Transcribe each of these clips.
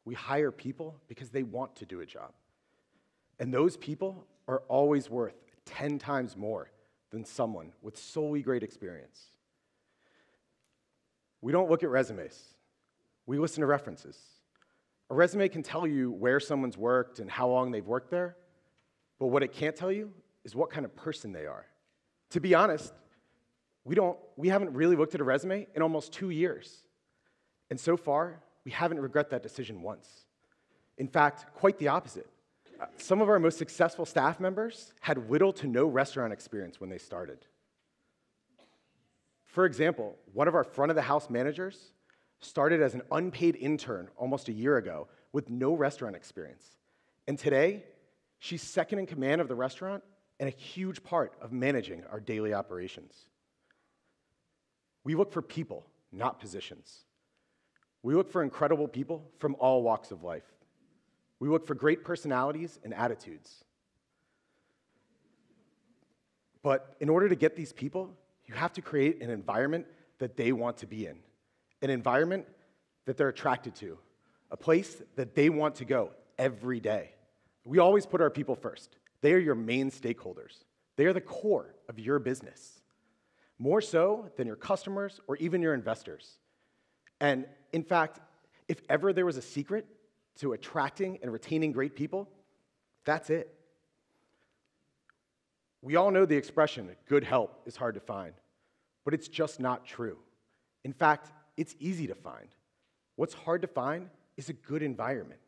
We hire people because they want to do a job. And those people are always worth 10 times more than someone with solely great experience. We don't look at resumes. We listen to references. A resume can tell you where someone's worked and how long they've worked there, but what it can't tell you is what kind of person they are. To be honest, we haven't really looked at a resume in almost 2 years. And so far, we haven't regretted that decision once. In fact, quite the opposite. Some of our most successful staff members had little to no restaurant experience when they started. For example, one of our front-of-the-house managers started as an unpaid intern almost a year ago with no restaurant experience. And today, she's second in command of the restaurant and a huge part of managing our daily operations. We look for people, not positions. We look for incredible people from all walks of life. We look for great personalities and attitudes. But in order to get these people, you have to create an environment that they want to be in, an environment that they're attracted to, a place that they want to go every day. We always put our people first. They are your main stakeholders. They are the core of your business, more so than your customers or even your investors. And in fact, if ever there was a secret to attracting and retaining great people, that's it. We all know the expression, good help is hard to find, but it's just not true. In fact, it's easy to find. What's hard to find is a good environment.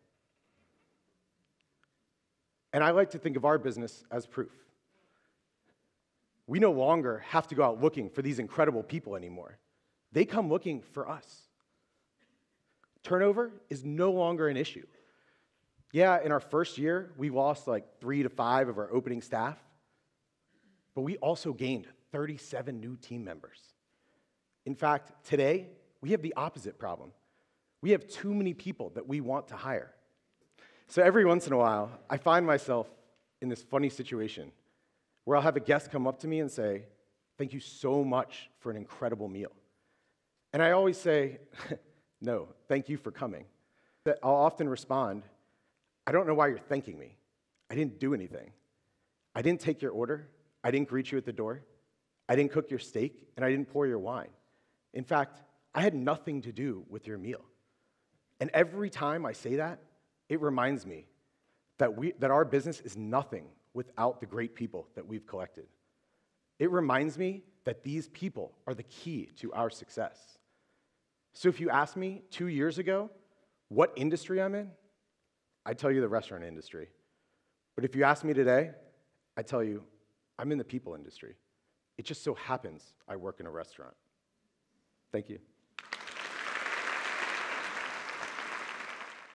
And I like to think of our business as proof. We no longer have to go out looking for these incredible people anymore. They come looking for us. Turnover is no longer an issue. Yeah, in our first year, we lost like 3 to 5 of our opening staff, but we also gained 37 new team members. In fact, today, we have the opposite problem. We have too many people that we want to hire. So every once in a while, I find myself in this funny situation where I'll have a guest come up to me and say, "Thank you so much for an incredible meal." And I always say, "No, thank you for coming." I'll often respond, "I don't know why you're thanking me. I didn't do anything. I didn't take your order. I didn't greet you at the door. I didn't cook your steak, and I didn't pour your wine. In fact, I had nothing to do with your meal." And every time I say that, it reminds me that our business is nothing without the great people that we've collected. It reminds me that these people are the key to our success. So if you asked me 2 years ago what industry I'm in, I'd tell you the restaurant industry. But if you ask me today, I'd tell you I'm in the people industry. It just so happens I work in a restaurant. Thank you.